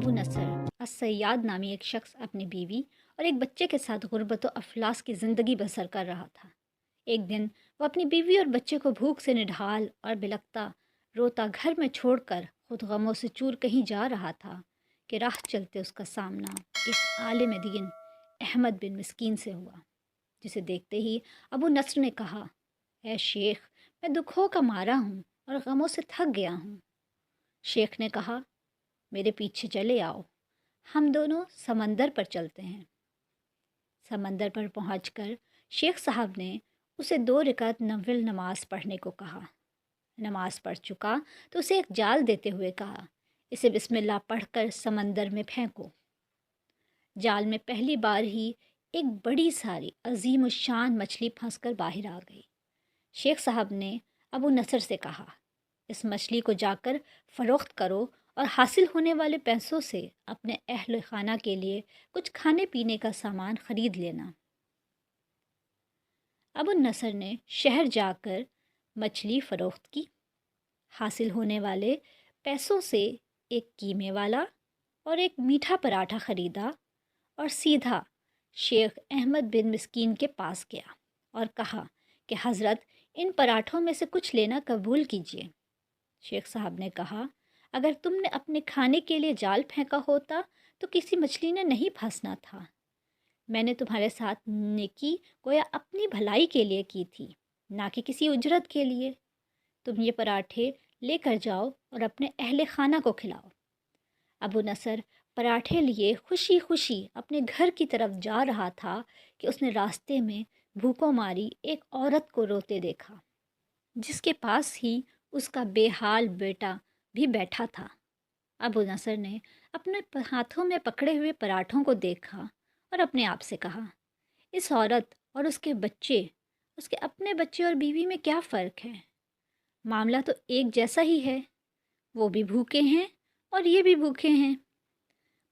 अबू नसर असैयाद नामी एक शख्स अपनी बीवी और एक बच्चे के साथ गुर्बत व अफलास की ज़िंदगी बसर कर रहा था। एक दिन वो अपनी बीवी और बच्चे को भूख से निढाल और बिलखता रोता घर में छोड़कर खुद गमों से चूर कहीं जा रहा था कि राह चलते उसका सामना एक आलिम दीन अहमद बिन मिस्कीन से हुआ, जिसे देखते ही अबू नस्र ने कहा, ए शेख, मैं दुखों का मारा हूँ और गमों से थक गया हूँ। शेख ने कहा, मेरे पीछे चले आओ, हम दोनों समंदर पर चलते हैं। समंदर पर पहुंचकर शेख साहब ने उसे 2 रकात नफिल नमाज पढ़ने को कहा। नमाज पढ़ चुका तो उसे एक जाल देते हुए कहा, इसे बिस्मिल्लाह पढ़कर समंदर में फेंको। जाल में पहली बार ही एक बड़ी सारी अजीम शान मछली फंसकर बाहर आ गई। शेख साहब ने अबू नसर से कहा, इस मछली को जाकर फ़रोख्त करो और हासिल होने वाले पैसों से अपने अहल खाना के लिए कुछ खाने पीने का सामान ख़रीद लेना। अबू नसर ने शहर जाकर मछली फ़रोख्त की। हासिल होने वाले पैसों से एक कीमे वाला और एक मीठा पराठा ख़रीदा और सीधा शेख अहमद बिन मिस्कीन के पास गया और कहा कि हज़रत, इन पराठों में से कुछ लेना कबूल कीजिए। शेख साहब ने कहा, अगर तुमने अपने खाने के लिए जाल फेंका होता तो किसी मछली ने नहीं फंसना था। मैंने तुम्हारे साथ नेकी गोया अपनी भलाई के लिए की थी, ना कि किसी उजरत के लिए। तुम ये पराठे लेकर जाओ और अपने अहले खाना को खिलाओ। अबू नसर पराठे लिए खुशी खुशी अपने घर की तरफ जा रहा था कि उसने रास्ते में भूखों मारी एक औरत को रोते देखा, जिसके पास ही उसका बेहाल बेटा भी बैठा था। अबू नसर ने अपने हाथों में पकड़े हुए पराठों को देखा और अपने आप से कहा, इस औरत और उसके बच्चे, उसके अपने बच्चे और बीवी में क्या फ़र्क है? मामला तो एक जैसा ही है। वो भी भूखे हैं और ये भी भूखे हैं।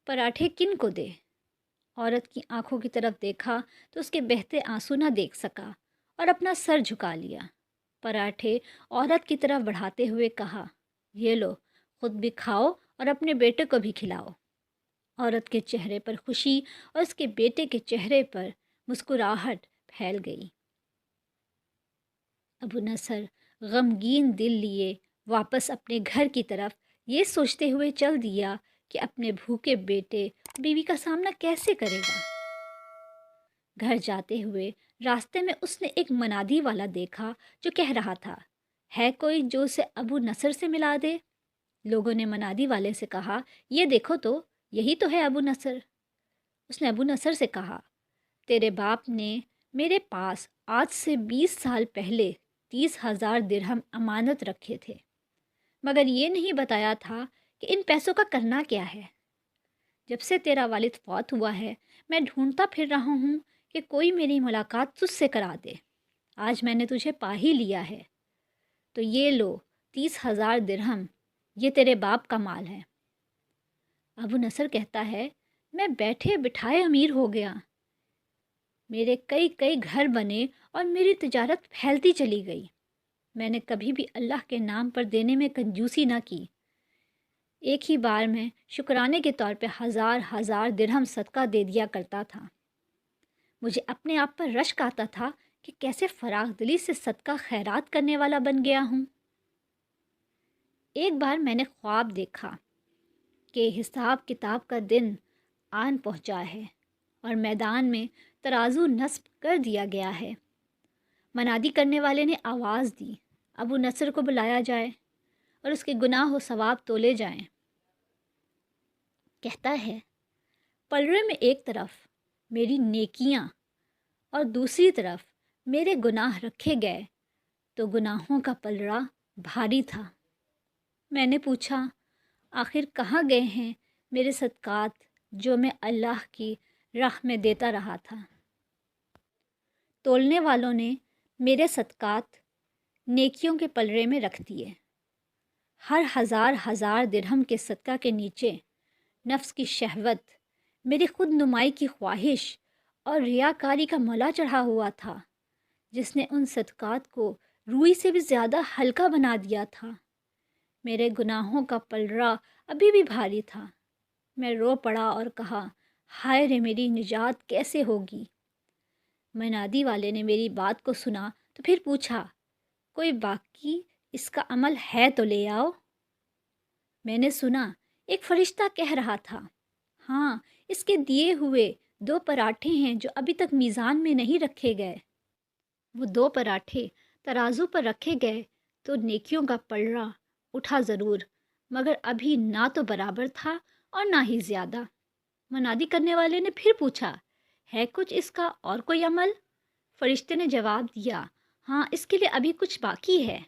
पराठे किन को दे? औरत की आंखों की तरफ देखा तो उसके बहते आंसू ना देख सका और अपना सर झुका लिया। पराठे औरत की तरफ बढ़ाते हुए कहा, ये लो, खुद भी खाओ और अपने बेटे को भी खिलाओ। औरत के चेहरे पर खुशी और उसके बेटे के चेहरे पर मुस्कुराहट फैल गई। अबू नसर गमगीन दिल लिए वापस अपने घर की तरफ ये सोचते हुए चल दिया कि अपने भूखे बेटे बीवी का सामना कैसे करेगा। घर जाते हुए रास्ते में उसने एक मनादी वाला देखा जो कह रहा था, है कोई जो उसे अबू नसर से मिला दे? लोगों ने मनादी वाले से कहा, ये देखो तो, यही तो है अबू नसर। उसने अबू नसर से कहा, तेरे बाप ने मेरे पास आज से 20 साल पहले 30,000 दिरहम अमानत रखे थे, मगर ये नहीं बताया था कि इन पैसों का करना क्या है। जब से तेरा वालिद फौत हुआ है, मैं ढूंढता फिर रहा हूँ कि कोई मेरी मुलाकात तुझसे करा दे। आज मैंने तुझे पा ही लिया है, तो ये लो 30,000 दिरहम, ये तेरे बाप का माल है। अबू नसर कहता है, मैं बैठे बिठाए अमीर हो गया। मेरे कई कई घर बने और मेरी तिजारत फैलती चली गई। मैंने कभी भी अल्लाह के नाम पर देने में कंजूसी ना की। एक ही बार में शुक्राने के तौर पे हज़ार हज़ार दिरहम सदका दे दिया करता था। मुझे अपने आप पर रश्क आता था कि कैसे फराग दिली से सदका खैरात करने वाला बन गया हूँ। एक बार मैंने ख्वाब देखा कि हिसाब किताब का दिन आन पहुँचा है और मैदान में तराजू नस्ब कर दिया गया है। मनादी करने वाले ने आवाज़ दी, अबू नसर को बुलाया जाए और उसके गुनाह व सवाब तोले जाएं। कहता है, पलड़े में एक तरफ मेरी नेकियां और दूसरी तरफ मेरे गुनाह रखे गए तो गुनाहों का पलड़ा भारी था। मैंने पूछा, आखिर कहाँ गए हैं मेरे सदक़ात जो मैं अल्लाह की राह में देता रहा था? तोलने वालों ने मेरे सदक़ात नेकियों के पलड़े में रख दिए। हर हज़ार हज़ार दिरहम के सदका के नीचे नफ्स की शहवत, मेरी खुद नुमाई की ख्वाहिश और रियाकारी का मला चढ़ा हुआ था, जिसने उन सदक़ात को रूई से भी ज़्यादा हल्का बना दिया था। मेरे गुनाहों का पलड़ा अभी भी भारी था। میں رو پڑا اور کہا، ہائے رے میری نجات کیسے ہوگی؟ منادی والے نے میری بات کو سنا تو پھر پوچھا، کوئی باقی اس کا عمل ہے تو لے آؤ۔ میں نے سنا ایک فرشتہ کہہ رہا تھا، ہاں اس کے دیے ہوئے 2 پراٹھے ہیں جو ابھی تک میزان میں نہیں رکھے گئے۔ وہ 2 پراٹھے ترازو پر رکھے گئے تو نیکیوں کا پلڑا اٹھا ضرور، مگر ابھی نہ تو برابر تھا اور نہ ہی زیادہ۔ منادی کرنے والے نے پھر پوچھا، ہے کچھ اس کا اور کوئی عمل؟ فرشتے نے جواب دیا، ہاں اس کے لیے ابھی کچھ باقی ہے۔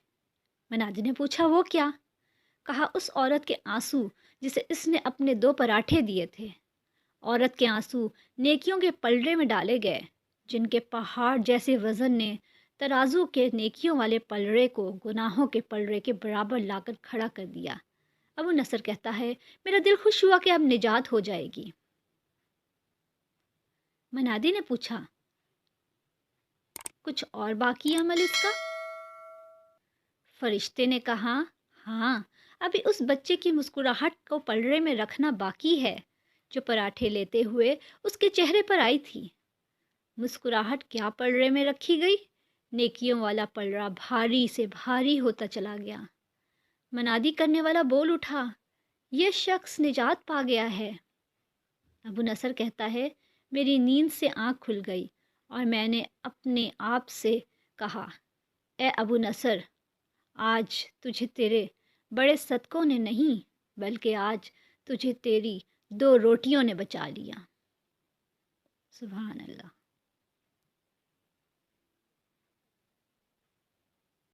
منادی نے پوچھا، وہ کیا؟ کہا، اس عورت کے آنسو جسے اس نے اپنے 2 پراٹھے دیے تھے۔ عورت کے آنسو نیکیوں کے پلڑے میں ڈالے گئے، جن کے پہاڑ جیسے وزن نے ترازو کے نیکیوں والے پلڑے کو گناہوں کے پلڑے کے برابر لا کر کھڑا کر دیا۔ ابو نصر کہتا ہے، میرا دل خوش ہوا کہ اب نجات ہو جائے گی۔ منادی نے پوچھا، کچھ اور باقی عمل اس کا؟ فرشتے نے کہا، ہاں ابھی اس بچے کی مسکراہٹ کو پلڑے میں رکھنا باقی ہے جو پراٹھے لیتے ہوئے اس کے چہرے پر آئی تھی۔ مسکراہٹ کیا پلڑے میں رکھی گئی؟ نیکیوں والا پلڑا بھاری سے بھاری ہوتا چلا گیا۔ منادی کرنے والا بول اٹھا، یہ شخص نجات پا گیا ہے۔ ابو نصر کہتا ہے، میری نیند سے آنکھ کھل گئی اور میں نے اپنے آپ سے کہا، اے ابو نصر، آج تجھے تیرے بڑے صدقوں نے نہیں بلکہ آج تجھے تیری 2 روٹیوں نے بچا لیا۔ سبحان اللہ۔